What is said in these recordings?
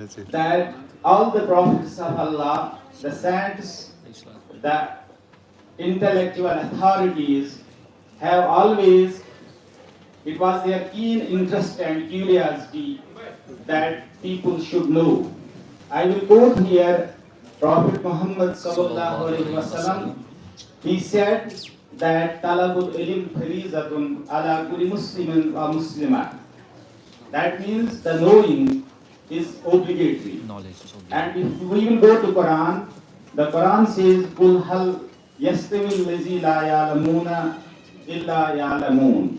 that all the prophets of Allah, the saints, the intellectual authorities have always, it was their keen interest and curiosity that people should know. I will quote here Prophet Muhammad sallallahu alaihi wasallam. He said that talabul ilm farizatun ala kulli muslimin wa muslimah. That means the knowing is obligatory. And if we will go to Quran, the Quran says, "Kul hal yastawi allazi la ya'lamuna illa ya'lamun."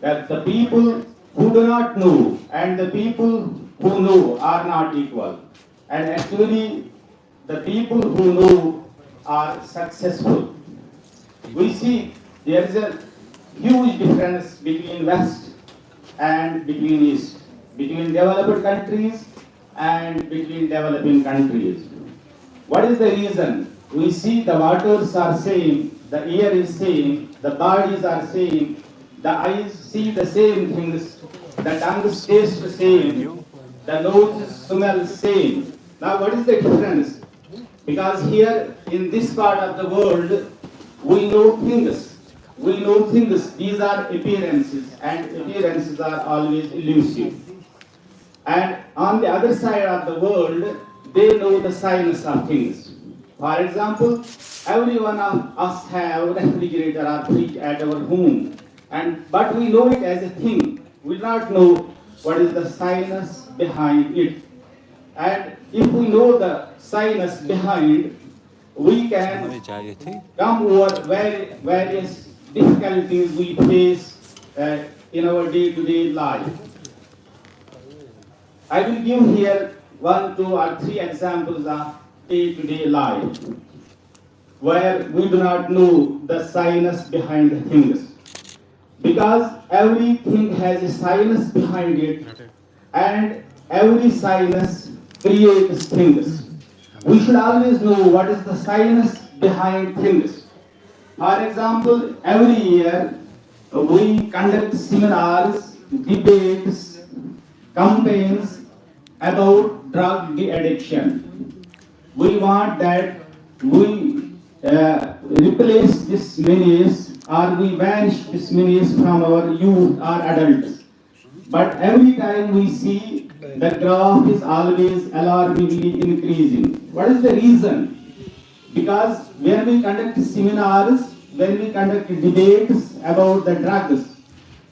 That the people who do not know and the people who know are not equal. And actually, the people who know are successful. We see there is a huge difference between West and between East, between developed countries and between developing countries. What is the reason? We see the waters are same, the ear is same, the bodies are same, the eyes see the same things, the tongue tastes the same, the nose smells same. Now what is the difference? Because here in this part of the world, we know things. We know things. These are appearances, and appearances are always elusive. And on the other side of the world, they know the science of things. For example, every one of us have a refrigerator or fridge at our home, but we know it as a thing. We do not know what is the science behind it. And if we know the science behind, we can come over various difficulties we face in our day-to-day life. I will give here 1, 2, or 3 examples of day-to-day life where we do not know the science behind the things. Because everything has a science behind it, and every science creates things. We should always know what is the science behind things. For example, every year we conduct seminars, debates, campaigns about drug addiction. We want that we replace this menace or we banish this menace from our youth or adults. But every time we see the graph is always alarmingly increasing. What is the reason? Because when we conduct seminars, when we conduct debates about the drugs,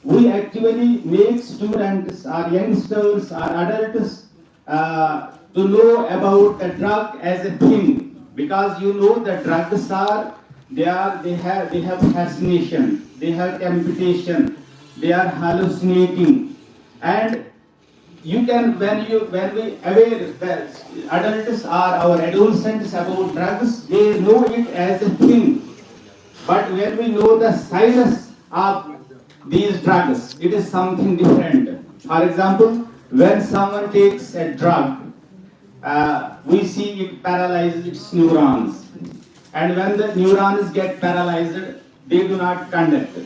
we actually make students or youngsters or adults to know about the drug as a thing. Because you know the drugs are, they have fascination, they have temptation, they are hallucinating. And you can, when we aware that adults or our adolescents about drugs, they know it as a thing. But when we know the science of these drugs, it is something different. For example, when someone takes a drug, we see it paralyzes its neurons. And when the neurons get paralyzed, they do not conduct.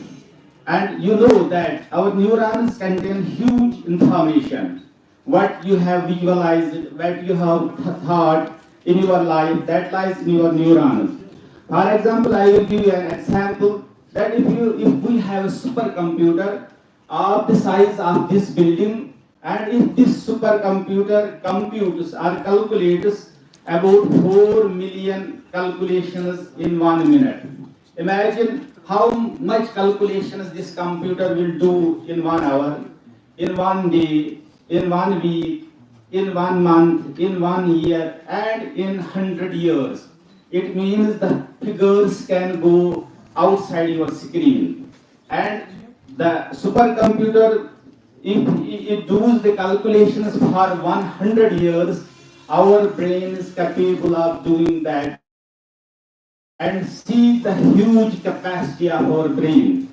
And you know that our neurons contain huge information. What you have visualized, what you have thought in your life, that lies in your neurons. For example, I will give you an example that if we have a supercomputer of the size of this building, and if this supercomputer computes or calculates about 4 million calculations in 1 minute, imagine how much calculations this computer will do in 1 hour, in 1 day, in 1 week, in 1 month, in 1 year, and in 100 years. It means the figures can go outside your screen. And the supercomputer, if it does the calculations for 100 years, our brain is capable of doing that. And see the huge capacity of our brain.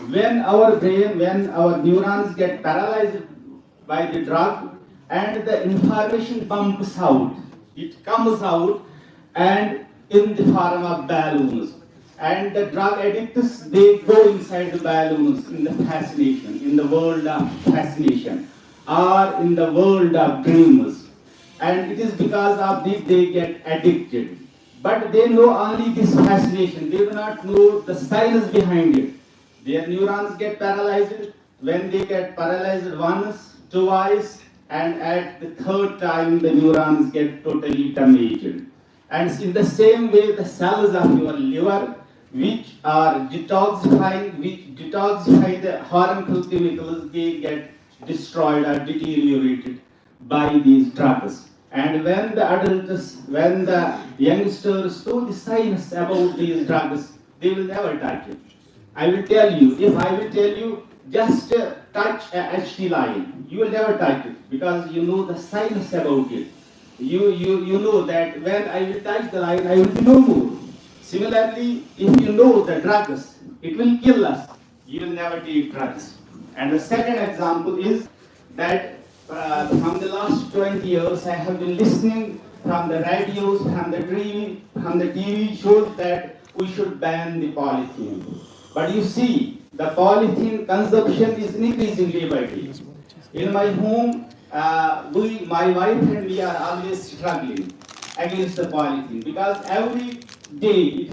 When our neurons get paralyzed by the drug and the information pumps out, it comes out and in the form of balloons. And the drug addicts, they go inside the balloons in the fascination, in the world of fascination, or in the world of dreams. and it is because of this they get addicted. But they know only this fascination. They do not know the science behind it. Their neurons get paralyzed. When they get paralyzed once, twice, and at the third time, the neurons get totally damaged. And in the same way, the cells of your liver, which are detoxifying, which detoxify the harmful chemicals, they get destroyed or deteriorated by these drugs. And when the adults, when the youngsters know the science about these drugs, they will never touch it. I will tell you, if I will tell you, just touch a HT line, you will never touch it because you know the science about it. You know that when I will touch the line, I will be no more. Similarly, if you know the drugs, it will kill us. You will never take drugs. And the second example is that from the last 20 years, I have been listening from the radios, from the TV shows that we should ban the polythene. But you see, the polythene consumption is increasing day by day. In my home, my wife and we are always struggling against the polythene because every day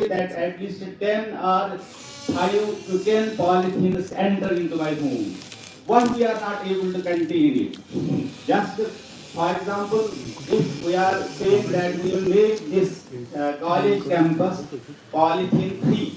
that at least 10 or 5 to 10 polythenes enter into my home. What we are not able to contain it. Just for example, if we are saying that we will make this college campus polythene free,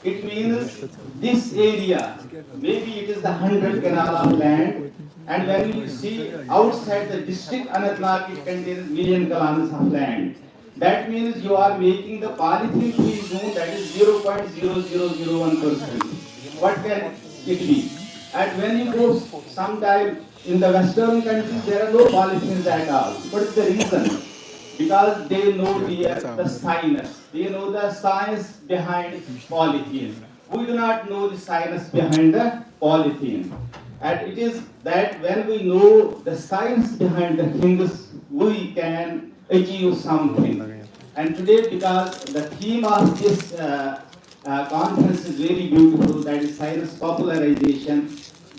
it means this area, maybe it is the 100 canal of land, and when you see outside the district Anantnag, it contains million kilometers of land. That means you are making the polythene free zone that is 0.0001%. What can it be? And when you go sometime in the Western countries, there are no polythenes at all. What is the reason? Because they know the science. They know the science behind polythene. We do not know the science behind the polythene. And it is that when we know the science behind the things, we can achieve something. And today, because the theme of this conference is very beautiful, that is science popularization,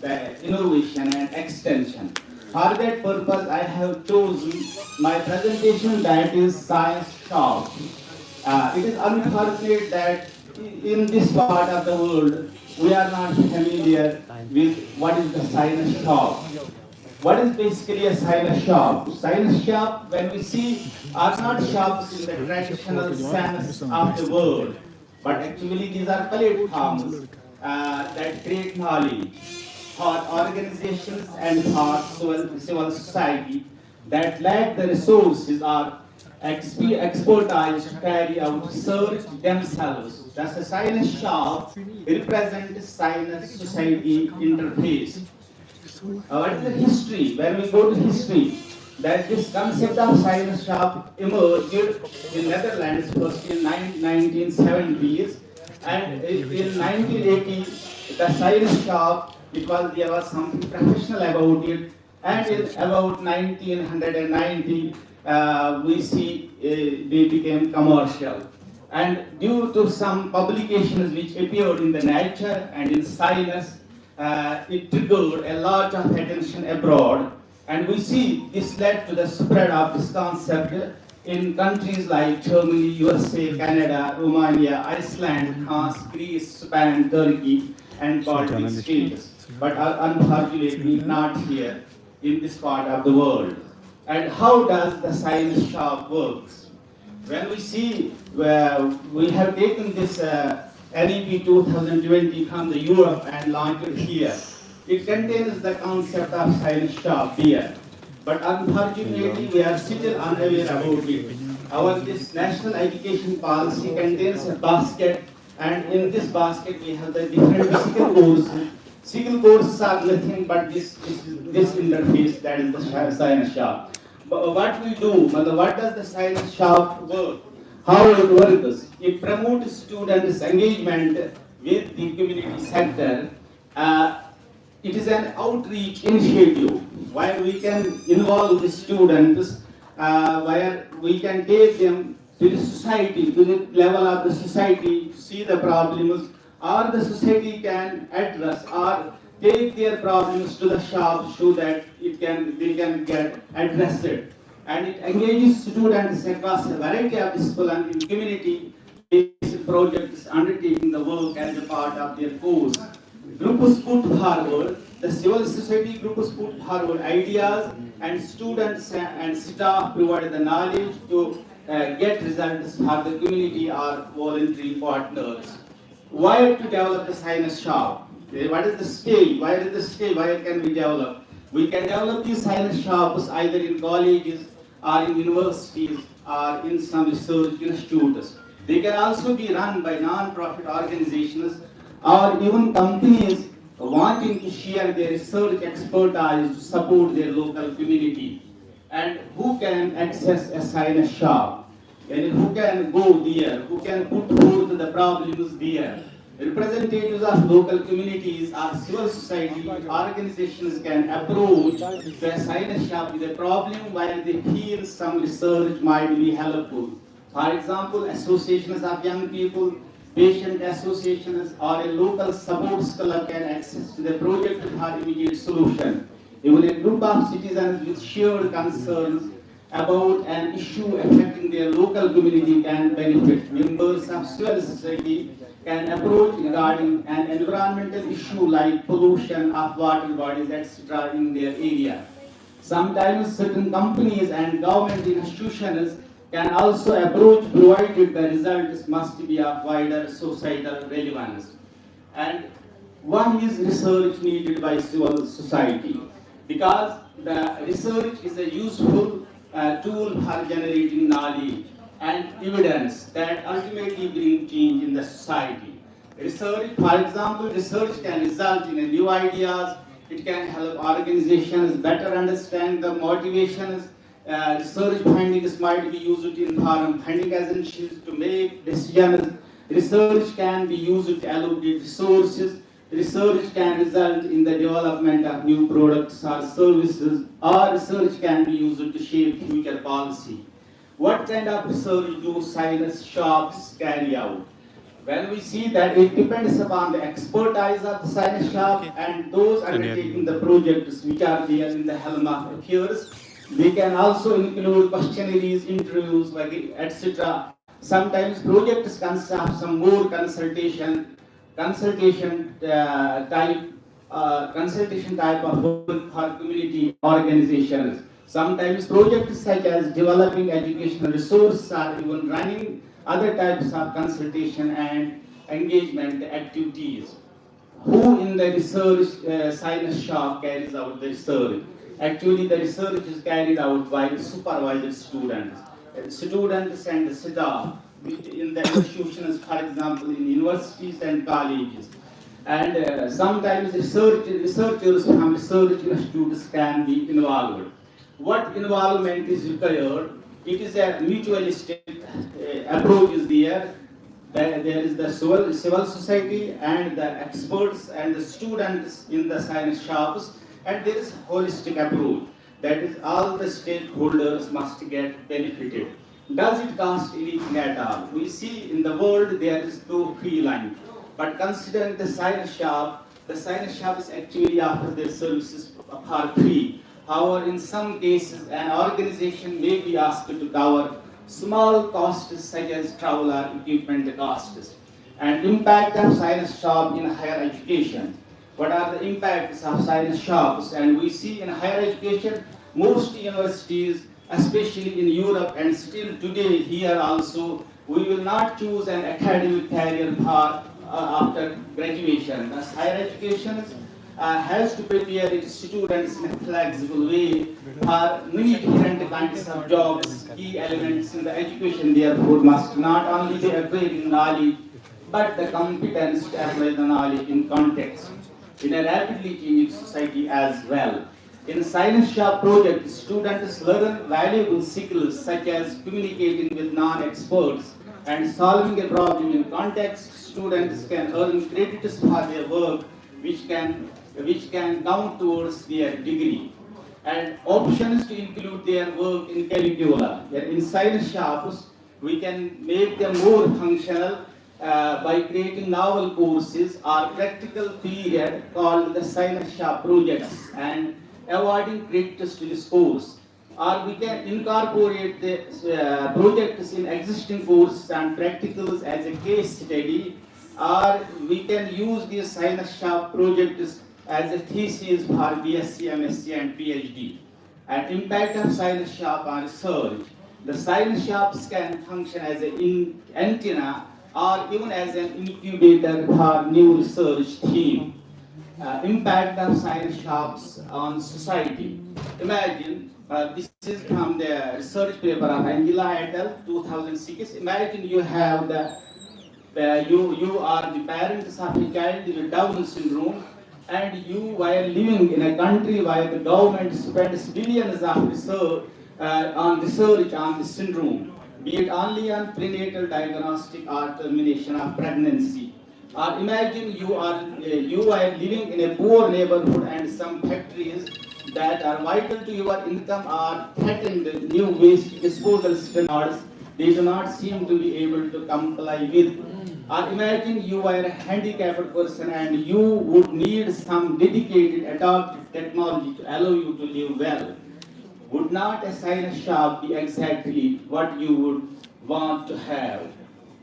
the innovation and extension. For that purpose, I have chosen my presentation that is science shop. It is unfortunate that in this part of the world, we are not familiar with what is the science shop. What is basically a science shop? Science shop, when we see, are not shops in the traditional sense of the word, but actually these are platforms that create knowledge for organizations and for civil society that lack the resources or expertise to carry out research themselves. Thus, a science shop represents science society interface. What is the history? When we go to history, that this concept of science shop emerged in Netherlands first in 1970s, and in 1980, the science shop, there was something professional about it, and in about 1990, we see they became commercial. And due to some publications which appeared in the Nature and in Science, it triggered a lot of attention abroad. And we see this led to the spread of this concept in countries like Germany, USA, Canada, Romania, Iceland, France, Greece, Spain, Turkey, and Baltic states. But unfortunately not here in this part of the world. And how does the science shop works? When we see we have taken this NEP 2020 from the Europe and launched it here. It contains the concept of science shop here. But unfortunately, we are still unaware about it. This national education policy contains a basket, and in this basket we have the different physical courses. Physical courses are nothing but this interface, that is the science shop. But what we do, what does the science shop work? How it works? It promotes students' engagement with the community sector. It is an outreach initiative where we can involve the students, where we can take them to the society, to the level of the society, to see the problems, or the society can address, or take their problems to the shop so that they can get addressed. And it engages students across a variety of disciplines in community-based projects undertaking the work as a part of their course. Groups put forward, the civil society groups put forward ideas, and students and staff provide the knowledge to get results for the community or voluntary partners. Why to develop the science shop? What is the stage? Why is the stage? Why can we develop? We can develop these science shops either in colleges or in universities or in some research institutes. They can also be run by non-profit organizations or even companies wanting to share their research expertise to support their local community. And who can access a science shop? And who can go there? Who can put forth the problems there? Representatives of local communities or civil society organizations can approach the science shop with a problem where they feel some research might be helpful. For example, associations of young people, patient associations, or a local support club can access to the project for immediate solution. Even a group of citizens with shared concerns about an issue affecting their local community can benefit. Members of civil society can approach regarding an environmental issue like pollution of water bodies, etc. in their area. Sometimes certain companies and government institutions can also approach provided the results must be of wider societal relevance. And why is research needed by civil society? Because the research is a useful tool for generating knowledge and evidence that ultimately bring change in the society. Research, for example, research can result in new ideas. It can help organizations better understand the motivations. Research findings might be used to inform funding agencies to make decisions. Research can be used to allocate resources. Research can result in the development of new products or services, or research can be used to shape future policy. What kind of research do science shops carry out? When we see that it depends upon the expertise of the science shop and those undertaking the projects which are there in the helm of affairs. We can also include questionnaires, interviews, like etc. Sometimes projects consist of some more consultation type of work for community organizations. Sometimes projects such as developing educational resources or even running other types of consultation and engagement activities. Who in the research science shop carries out the research? Actually, the research is carried out by supervised students. Students and staff in the institutions, for example, in universities and colleges. And sometimes researchers from research institutes can be involved. What involvement is required? It is a mutualistic approach is there. There is the civil society and the experts and the students in the science shops, and there is holistic approach. That is, all the stakeholders must get benefited. Does it cost anything at all? We see in the world there is no free lunch. But considering the science shop is actually offer their services for free. However, in some cases, an organization may be asked to cover small costs such as travel or equipment costs. And impact of science shop in higher education. What are the impacts of science shops? And we see in higher education, most universities, especially in Europe and still today here also, we will not choose an academic career path after graduation. Thus, higher education has to prepare its students in a flexible way for many different kinds of jobs. Key elements in the education, therefore, must not only be acquiring knowledge, but the competence to apply the knowledge in context in a rapidly changing society as well. In science shop projects, students learn valuable skills such as communicating with non-experts and solving a problem in context. Students can earn credits for their work, which can count towards their degree. And options to include their work in curricula. In science shops, we can make them more functional by creating novel courses or practical period called the science shop projects and avoiding credits to this course. Or we can incorporate the projects in existing courses and practicals as a case study, or we can use these science shop projects as a thesis for BSc, MSc and PhD. And impact of science shop on research. The science shops can function as an antenna or even as an incubator for new research theme. Impact of science shops on society. Imagine, this is from the research paper of Angela et al. 2006. Imagine you have you are the parents of a child with Down syndrome, and you while living in a country where the government spends billions of research on research on this syndrome, be it only on prenatal diagnostic or termination of pregnancy. Or imagine you are living in a poor neighborhood and some factories that are vital to your income are threatened new waste disposal standards they do not seem to be able to comply with. Or imagine you are a handicapped person and you would need some dedicated adaptive technology to allow you to live well. Would not a science shop be exactly what you would want to have?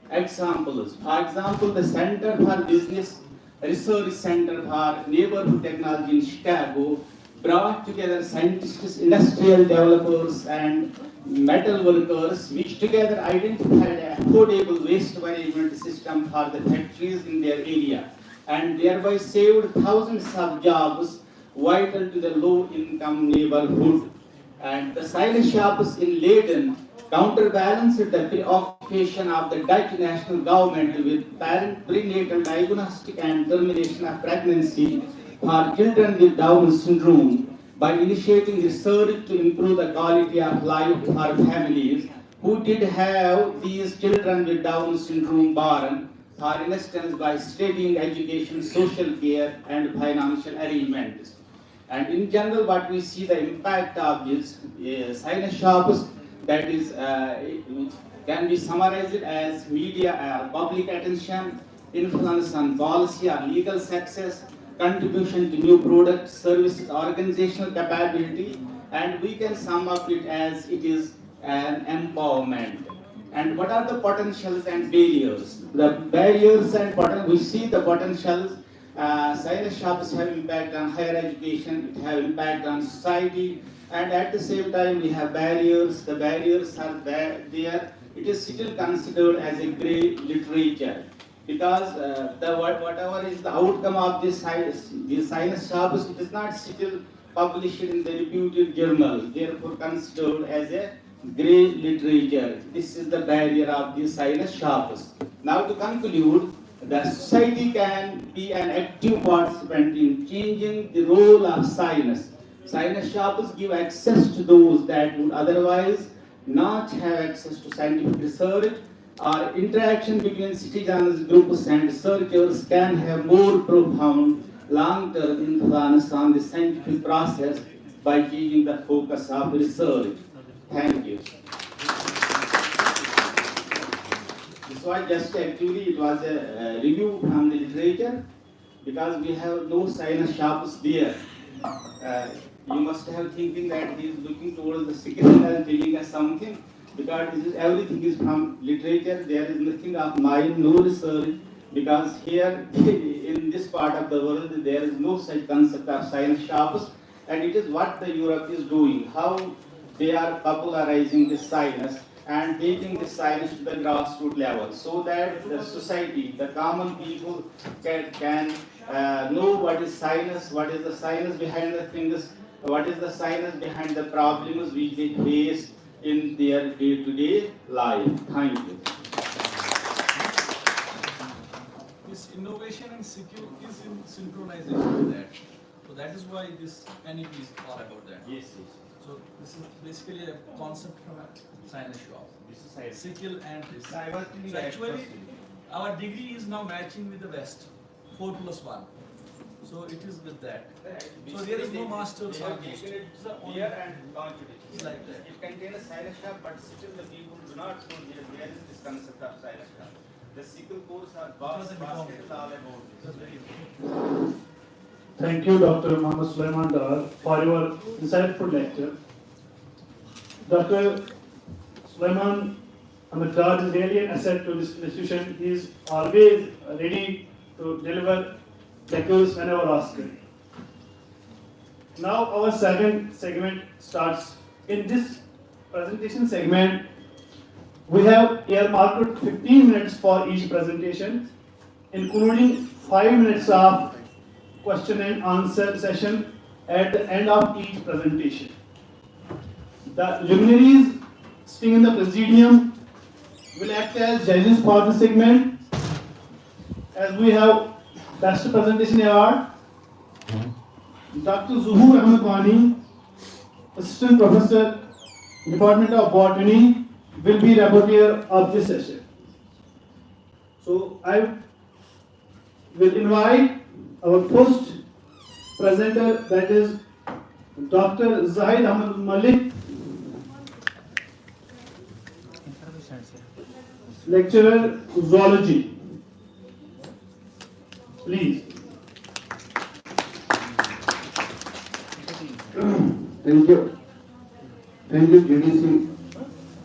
Examples. For example, the Center for Business Research Center for Neighborhood Technology in Chicago brought together scientists, industrial developers, and metal workers, which together identified an affordable waste management system for the factories in their area, and thereby saved thousands of jobs vital to the low-income neighborhood. And the science shops in Leiden counterbalanced the preoccupation of the Dutch national government with parent prenatal diagnostic and termination of pregnancy for children with Down syndrome by initiating research to improve the quality of life for families who did have these children with Down syndrome born, for instance, by studying education, social care, and financial arrangements. And in general, what we see the impact of this science shops, that is, which can be summarized as media public attention, influence on policy or legal success, contribution to new products, services, organizational capability, and we can sum up it as it is an empowerment. And what are the potentials and barriers? The barriers and we see the potentials. Science shops have impact on higher education, it have impact on society, and at the same time we have barriers. The barriers are there. It is still considered as a grey literature because whatever is the outcome of these science shops, it is not still published in the reputed journal, therefore considered as a grey literature. This is the barrier of these science shops. Now to conclude, the society can be an active participant in changing the role of science. Science shops give access to those that would otherwise not have access to scientific research. Our interaction between citizens, groups, and researchers can have more profound long-term influence on the scientific process by changing the focus of research. Thank you. This was just actually, it was a review from the literature because we have no science shops there. You must have thinking that he is looking towards the second and telling us something because everything is from literature. There is nothing of mine, no research, because here in this part of the world there is no such concept of science shops, and it is what the Europe is doing, how they are popularizing this science and taking this science to the grassroots level so that the society, the common people can know what is science, what is the science behind the things, what is the science behind the problems which they face in their day-to-day life. Thank you. This innovation and skill is in synchronization with that. So that is why this NEP is all about that. Yes, yes. So this is basically a concept from a science shop. This is science. Skill and this. I was thinking So that actually, person. our degree is now matching with the West, 4+1. So it is with that. So there is no master's or post. Here and launched it. It's like that. It contains a science shop, but still the people do not know there is this concept of science shop. Thank you, Dr. Muhammad Sulaiman Dar, for your insightful lecture. Dr. Sulaiman Ahmed Dar is really an asset to this institution. He is always ready to deliver lectures whenever asked. Now our second segment starts. In this presentation segment, we have earmarked 15 minutes for each presentation, including 5 minutes of question and answer session at the end of each presentation. The luminaries sitting in the presidium will act as judges for the segment, as we have Best Presentation Award. Dr. Zuhur Ahmed Wani, Assistant Professor, Department of Botany, will be rapporteur of this session. So I will invite our first presenter, that is Dr. Zahid Ahmed Malik, lecturer zoology. Please. Thank you. Thank you, GDC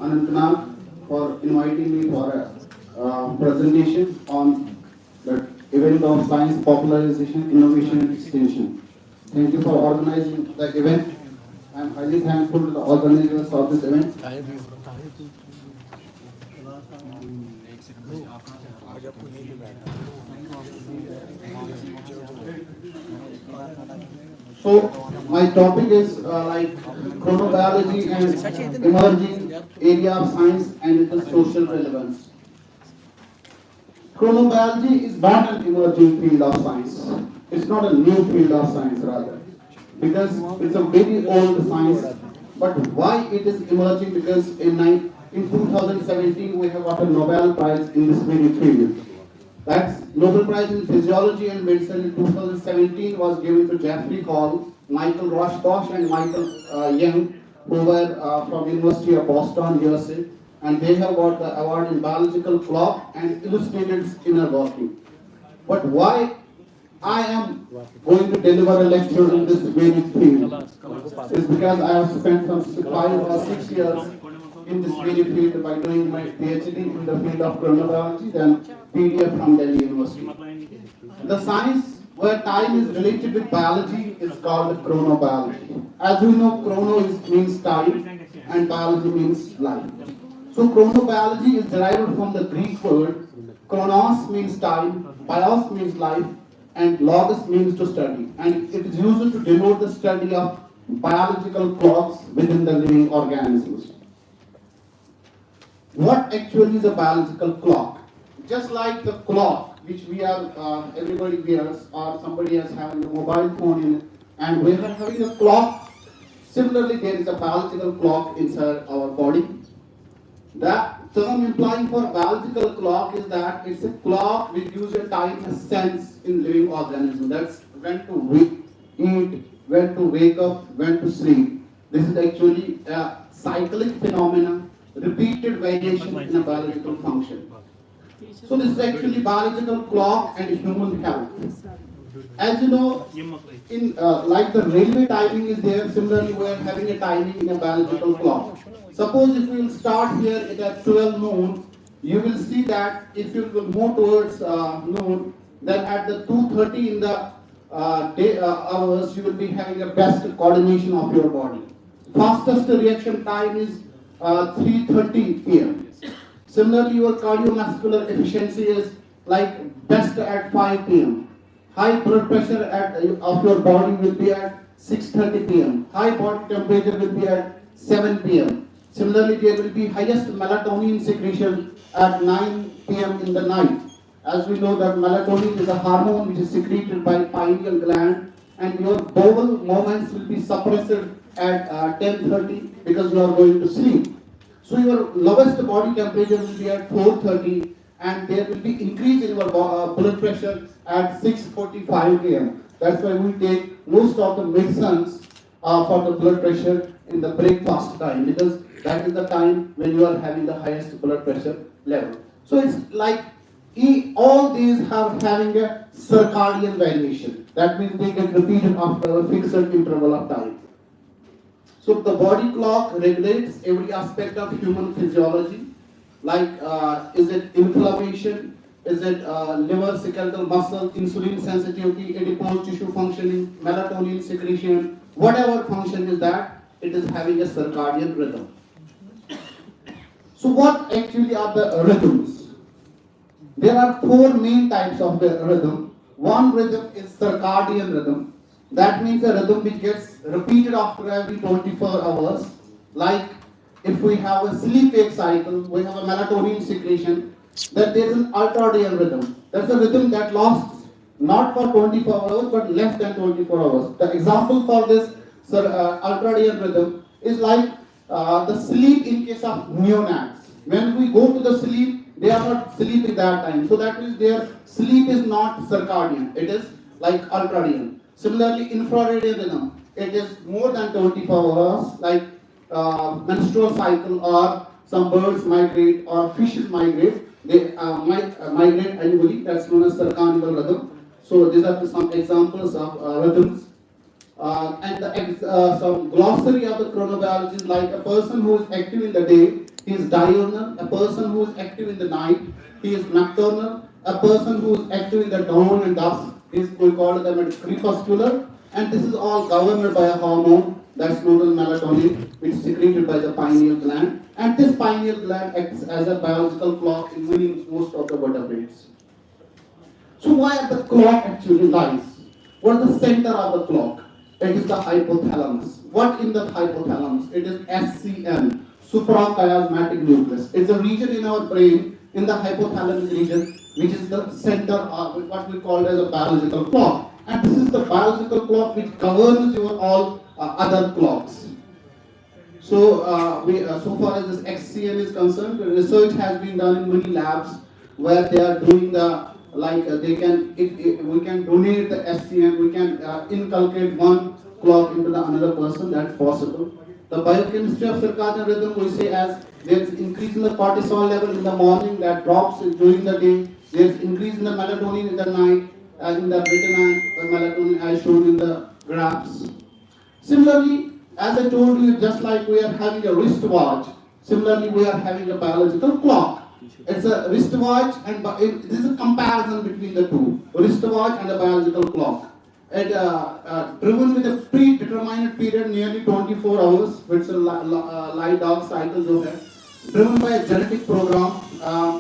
Anantnag, for inviting me for a presentation on the event of science popularization, innovation and extension. Thank you for organizing the event. I am highly thankful to the organizers of this event. So my topic is like chronobiology and emerging area of science and its social relevance. Chronobiology is not an emerging field of science. It's not a new field of science rather, because it's a very old science. But why it is emerging? Because in 2017 we have got a Nobel Prize in this very field. That's Nobel Prize in Physiology and Medicine in 2017 was given to Jeffrey Hall, Michael Roshkosh and Michael Young, who were from University of Boston, USA, and they have got the award in biological clock and illustrated its inner working. But why I am going to deliver a lecture in this very field is because I have spent some 5 or 6 years in this very field by doing my PhD in the field of chronobiology, then PDF from Delhi University. The science where time is related with biology is called chronobiology. As we know, means time and biology means life. So chronobiology is derived from the Greek word chronos means time, bios means life, and logos means to study. And it is used to denote the study of biological clocks within the living organisms. What actually is a biological clock? Just like the clock which we are, everybody wears, or somebody else having a mobile phone in it, and we are having a clock. Similarly, there is a biological clock inside our body. That term implying for biological clock is that it's a clock which gives a time, a sense in living organism. That's when to eat, when to wake up, when to sleep. This is actually a cyclic phenomenon, repeated variation in a biological function. So this is actually biological clock and human health. As you know, in like the railway timing is there, similarly we are having a timing in a biological clock. Suppose if we will start here at 12 noon, you will see that if you will move towards noon, then at the 2:30 in the hours, you will be having a best coordination of your body. Fastest reaction time is 3:30 p.m. Similarly, your cardiovascular efficiency is like best at 5 p.m. High blood pressure of your body will be at 6:30 p.m. High body temperature will be at 7 p.m. Similarly, there will be highest melatonin secretion at 9 p.m. in the night. As we know that melatonin is a hormone which is secreted by pineal gland, and your bowel movements will be suppressed at 10:30 because you are going to sleep. So your lowest body temperature will be at 4:30, and there will be increase in your blood pressure at 6:45 a.m. That's why we take most of the medicines for the blood pressure in the breakfast time, because that is the time when you are having the highest blood pressure level. So it's like All these are having a circadian variation. That means they get repeated after a fixed interval of time. So the body clock regulates every aspect of human physiology, like is it inflammation, is it liver, skeletal muscle, insulin sensitivity, adipose tissue functioning, melatonin secretion, whatever function is that, it is having a circadian rhythm. So what actually are the rhythms? There are four main types of the rhythm. One rhythm is circadian rhythm. That means a rhythm which gets repeated after every 24 hours. Like if we have a sleep-wake cycle, we have a melatonin secretion, that there is an ultradian rhythm. That's a rhythm that lasts not for 24 hours but less than 24 hours. The example for this ultradian rhythm is like the sleep in case of neonates. When we go to the sleep, they are not sleeping that time. So that means their sleep is not circadian. It is like ultradian. Similarly, infraradian rhythm. It is more than 24 hours, like menstrual cycle, or some birds migrate or fishes migrate. They migrate annually. That's known as circadian rhythm. So these are some examples of rhythms. Some glossary of the chronobiology is like a person who is active in the day, he is diurnal. A person who is active in the night, he is nocturnal. A person who is active in the dawn and dusk, we call them as crepuscular. And this is all governed by a hormone that's known as melatonin, which is secreted by the pineal gland. And this pineal gland acts as a biological clock in most of the vertebrates. So why the clock actually lies? What is the center of the clock? It is the hypothalamus. What in the hypothalamus? It is SCN, suprachiasmatic nucleus. It's a region in our brain, in the hypothalamus region, which is the center of what we call as a biological clock. And this is the biological clock which governs your all other clocks. So, so far as this XCN is concerned, research has been done in many labs where they are doing the we can donate the SCN, we can inculcate one clock into the another person. That's possible. The biochemistry of circadian rhythm we say as there is increase in the cortisol level in the morning that drops during the day. There is increase in the melatonin in the night, as in the written melatonin as shown in the graphs. Similarly, as I told you, just like we are having a wristwatch, similarly we are having a biological clock. It's a wristwatch, and this is a comparison between the two, wristwatch and a biological clock. It driven with a predetermined period, nearly 24 hours, which is a light dark cycles of it, driven by a genetic program,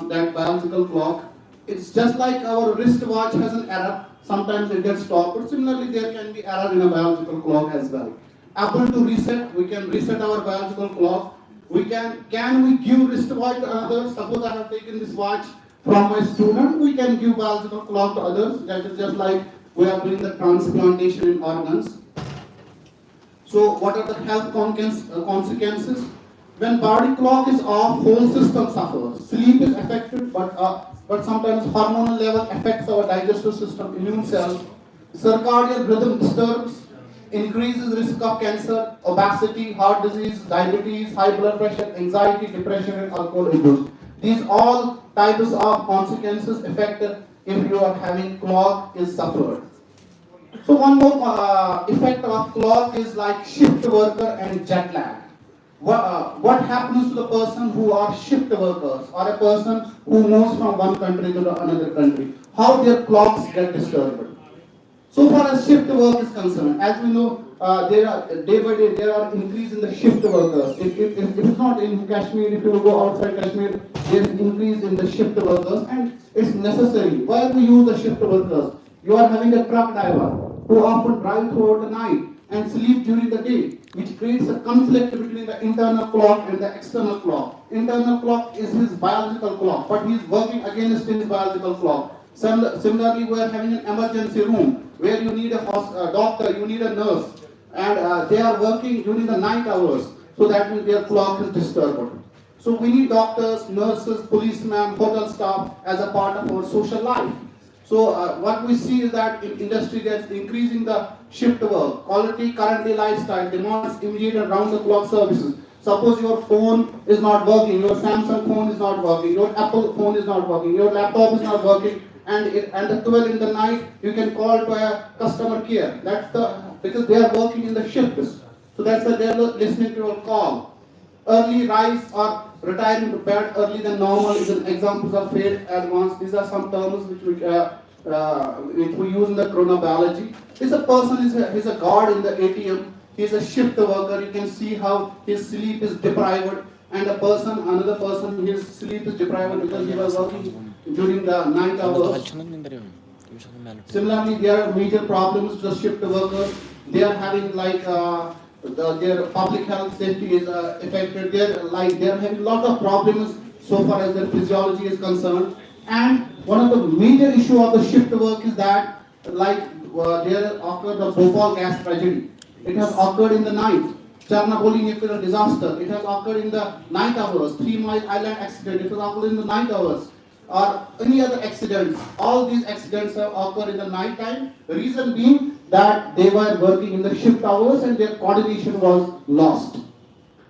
that biological clock. It's just like our wristwatch has an error. Sometimes it gets stopped, but similarly there can be error in a biological clock as well. Able to reset, we can reset our biological clock. We can we give wristwatch to others? Suppose I have taken this watch from my student, we can give biological clock to others. That is just like we are doing the transplantation in organs. So what are the health consequences? When body clock is off, whole system suffers. Sleep is affected, but sometimes hormonal level affects our digestive system, immune cells. Circadian rhythm disturbs, increases risk of cancer, obesity, heart disease, diabetes, high blood pressure, anxiety, depression, and alcohol abuse. These all types of consequences affected if you are having clock is suffered. So one more effect of clock is like shift worker and jet lag. What happens to the person who are shift workers or a person who moves from one country to another country? How their clocks get disturbed? So far as shift work is concerned, as we know, there are day by day there are increase in the shift workers. If it's not in Kashmir, if you go outside Kashmir, there is increase in the shift workers, and it's necessary. Why we use the shift workers? You are having a truck driver who often drive throughout the night and sleep during the day, which creates a conflict between the internal clock and the external clock. Internal clock is his biological clock, but he is working against his biological clock. Similarly, we are having an emergency room where you need a doctor, you need a nurse, and they are working during the night hours, so that means their clock is disturbed. So we need doctors, nurses, policemen, hotel staff as a part of our social life. So what we see is that in industry that's increasing the shift work, quality currently lifestyle demands immediate and round the clock services. Suppose your phone is not working, your Samsung phone is not working, your Apple phone is not working, your laptop is not working, and at 12 in the night you can call to a customer care. That's the because they are working in the shifts. So that's why they are listening to your call. Early rise or retiring to bed early than normal is an examples of failed advance. These are some terms which we use in the chronobiology. Is a person is a guard in the ATM. He is a shift worker. You can see how his sleep is deprived, and another person, his sleep is deprived because he was working during the night hours. Similarly, there are major problems to the shift workers. They are having like their public health safety is affected. They are having a lot of problems so far as their physiology is concerned. And one of the major issue of the shift work is that there occurred the Bhopal gas tragedy. It has occurred in the night. Chernobyl nuclear disaster. It has occurred in the night hours. 3 Mile Island accident. It has occurred in the night hours. Or any other accidents. All these accidents have occurred in the night time. The reason being that they were working in the shift hours and their coordination was lost.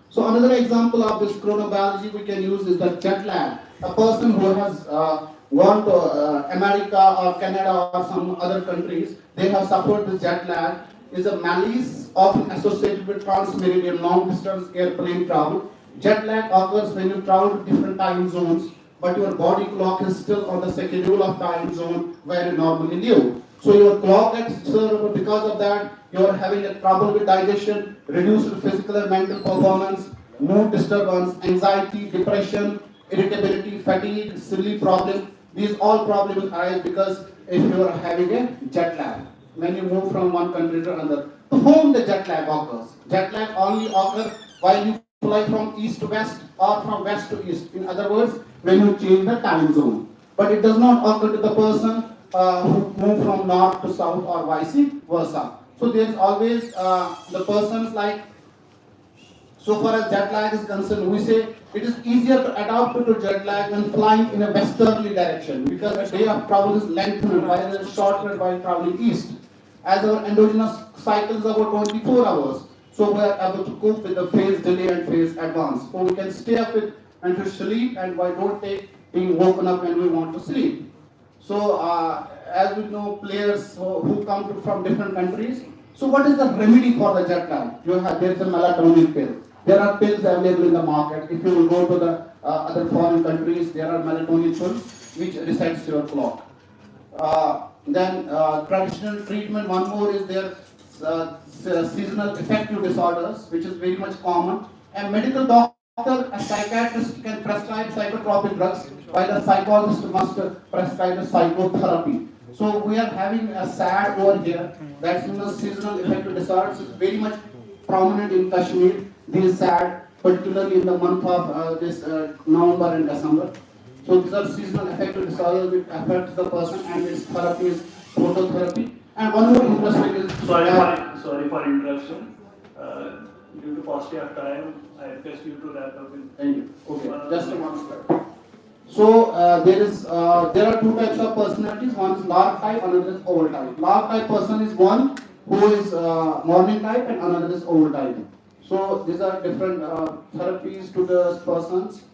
So another example of this chronobiology we can use is the jet lag. A person who has gone to America or Canada or some other countries, they have suffered this jet lag. Is a malaise often associated with transmeridian long distance airplane travel. Jet lag occurs when you travel to different time zones, but your body clock is still on the schedule of time zone where you normally live. So your clock gets disturbed. Because of that, you are having a trouble with digestion, reduced physical and mental performance, mood disturbance, anxiety, depression, irritability, fatigue, sleep problem. These all problems arise because if you are having a jet lag. When you move from one country to another, to whom the jet lag occurs? Jet lag only occurs while you fly from east to west or from west to east. In other words, when you change the time zone. But it does not occur to the person who move from north to south or vice versa. So there is always the persons like, so far as jet lag is concerned, we say it is easier to adapt to jet lag when flying in a westerly direction because the day of travel is lengthened while it is shortened while traveling east. As our endogenous cycle is about 24 hours, so we are able to cope with the phase delay and phase advance. So we can stay up with and to sleep, and why don't take being woken up when we want to sleep. So as we know, players who come from different countries. So what is the remedy for the jet lag? There is a melatonin pill. There are pills available in the market. If you will go to the other foreign countries, there are melatonin pills which resets your clock. Then traditional treatment, one more is there seasonal affective disorders, which is very much common. A medical doctor, a psychiatrist can prescribe psychotropic drugs, while a psychologist must prescribe a psychotherapy. So we are having a SAD over here. That's seasonal affective disorders. It's very much prominent in Kashmir. This SAD, particularly in the month of November and December. So these are seasonal affective disorders which affects the person, and its therapy is phototherapy. And one more interesting is Sorry for interruption. Due to paucity of time, I request you to wrap up in. Thank you. Okay, just one slide. So there are two types of personalities. One is lark type, another is owl type. Lark type person is one who is morning type, and another is owl type. So these are different therapies to the persons.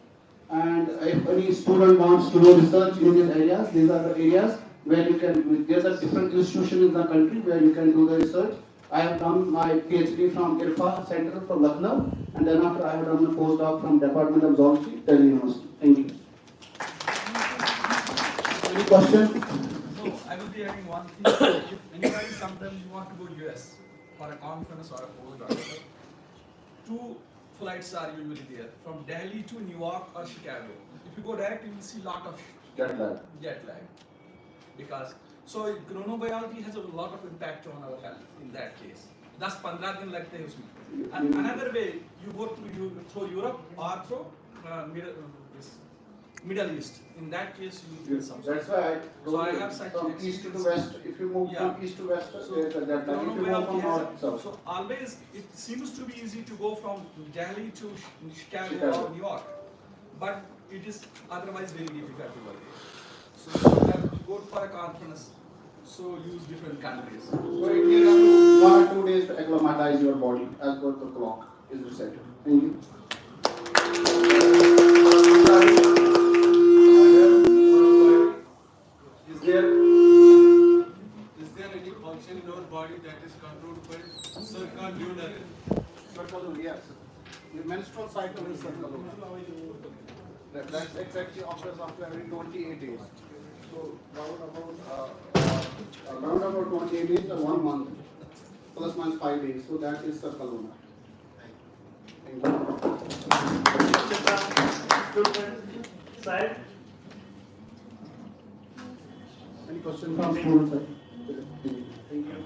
And if any student wants to do research in these areas, these are the areas where you can, there's a different institution in the country where you can do the research. I have done my PhD from IRFA Center from Lucknow, and then after I have done a postdoc from Department of Zoology, Delhi University. Thank you. Any question? No, I will be adding one thing. If anybody sometimes you want to go US for a conference or a postdoc, two flights are usually there, from Delhi to New York or Chicago. If you go direct, you will see lot of Jet lag. Because so chronobiology has a lot of impact on our health in that case. 10-15 दिन लगते हैं उसमें. And another way, you go through Europe or through Middle East. In that case, you will some. That's why I have such from east to west. If you move from east to west, there's a jet lag. If you move from north to south. So always it seems to be easy to go from Delhi to Chicago or New York, but it is otherwise very difficult to work. So you have to go for a conference. So use different countries. So it takes 1 or 2 days to acclimatize your body as per the clock is reset. Thank you. That's exactly occurs after every 28 days. So round about 28 days or 1 month, plus minus 5 days. So that is circle lunar. Thank you. Chitra, side. Any question From from me. student side? Thank you.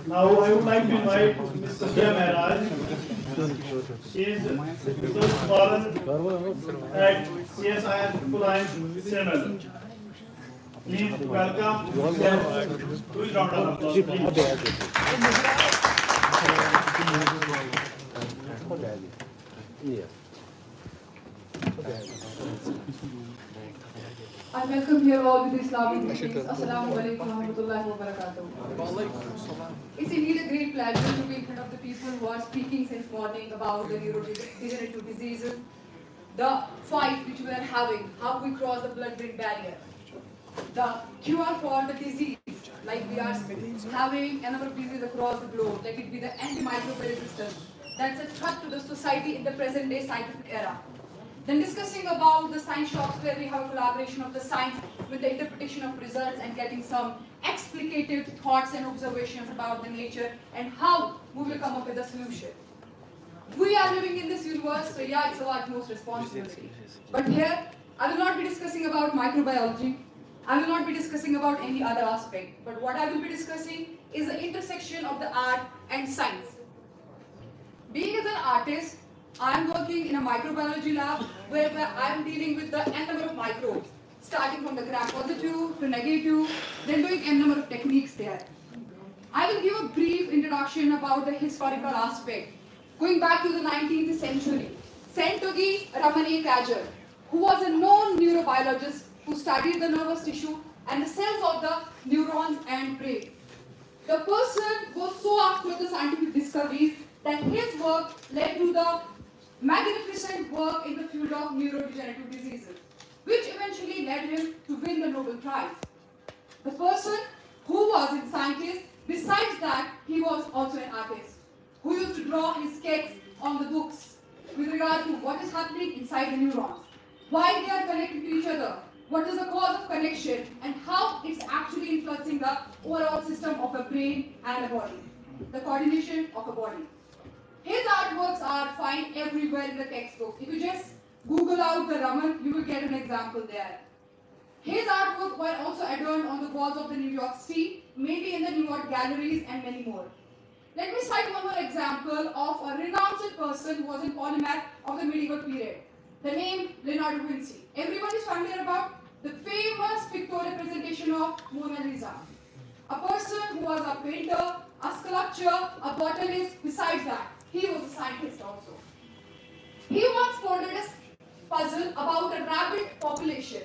Now I would like to invite Ms. Safia Mehraj. She is research scholar at CSIR Reliance Channel. Please welcome. Please round of applause, please. I welcome you all with Islamic greetings. Assalamu alaikum wa rahmatullahi wa barakatuh. It's indeed a great pleasure to be in front of the people who are speaking since morning about the neurodegenerative diseases, the fight which we are having, how we cross the blood-brain barrier, the cure for the disease, like we are having a number of diseases across the globe, like it be the antimicrobial resistance, that's a threat to the society in the present-day scientific era. Then discussing about the science shocks where we have a collaboration of the science with the interpretation of results and getting some explicative thoughts and observations about the nature and how we will come up with a solution. We are living in this universe, so yeah, it's our utmost responsibility. But here, I will not be discussing about microbiology. I will not be discussing about any other aspect. But what I will be discussing is the intersection of the art and science. Being as an artist, I am working in a microbiology lab where I am dealing with the n number of microbes, starting from the gram-positive to negative, then doing n number of techniques there. I will give a brief introduction about the historical aspect. Going back to the 19th century, Sentogi Ramane Kajar, who was a known neurobiologist who studied the nervous tissue and the cells of the neurons and brain. The person was so up with the scientific discoveries that his work led to the magnificent work in the field of neurodegenerative diseases, which eventually led him to win the Nobel Prize. The person who was a scientist, besides that, he was also an artist, who used to draw his sketches on the books with regard to what is happening inside the neurons, why they are connected to each other, what is the cause of connection, and how it's actually influencing the overall system of a brain and a body, the coordination of a body. His artworks are found everywhere in the textbooks. If you just Google out the Raman, you will get an example there. His artwork were also adorned on the walls of the New York City, maybe in the New York galleries and many more. Let me cite one more example of a renowned person who was in polymath of the medieval period. The name Leonardo da Vinci. Everyone is familiar about the famous pictorial representation of Mona Lisa. A person who was a painter, a sculptor, a botanist, besides that, he was a scientist also. He once folded a puzzle about a rabbit population.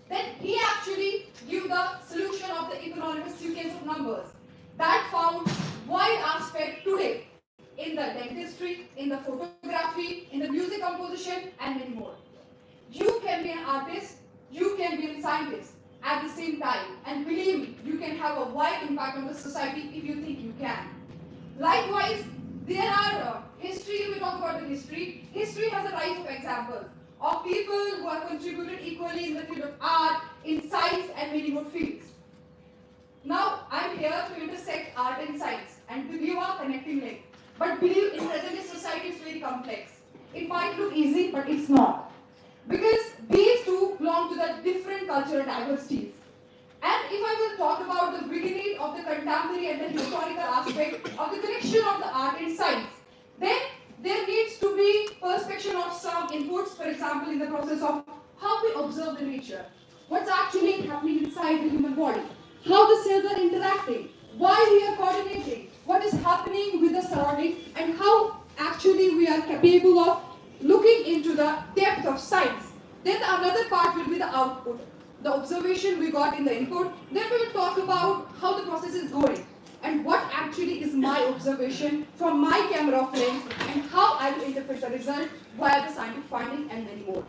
Then he actually gave the solution of the economic sequence of numbers. That found wide aspect today in the dentistry, in the photography, in the music composition, and many more. You can be an artist, you can be a scientist at the same time. And believe me, you can have a wide impact on the society if you think you can. Likewise, there are history, we talk about the history. History has a rife of examples of people who have contributed equally in the field of art, in science, and many more fields. Now, I'm here to intersect art and science and to give a connecting link. But believe in present society it's very complex. It might look easy, but it's not. Because these two belong to the different cultural diversities. And if I will talk about the beginning of the contemporary and the historical aspect of the connection of the art and science, then there needs to be perspection of some inputs, for example, in the process of how we observe the nature, what's actually happening inside the human body, how the cells are interacting, why we are coordinating, what is happening with the surrounding, and how actually we are capable of looking into the depth of science. Then another part will be the output, the observation we got in the input. Then we will talk about how the process is going and what actually is my observation from my camera of lens and how I will interpret the result via the scientific finding and many more.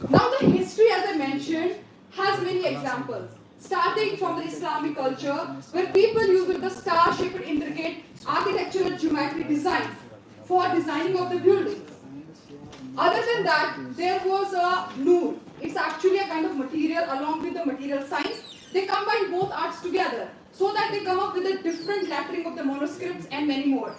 Now the history, as I mentioned, has many examples, starting from the Islamic culture, where people used the star-shaped intricate architectural geometry design for designing of the buildings. Other than that, there was a noor. It's actually a kind of material along with the material science. They combine both arts together so that they come up with a different lettering of the manuscripts and many more.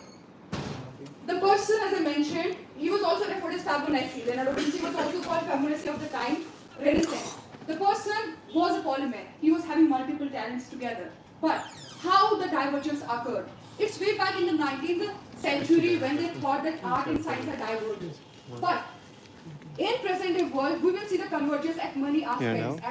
The person, as I mentioned, he was also referred as Fibonacci. Leonardo da Vinci was also called Fibonacci of the time, Renaissance. The person was a polymath. He was having multiple talents together. But how the divergence occurred? It's way back in the 19th century when they thought that art and science are divergent. But in present day world, we will see the convergence at many aspects.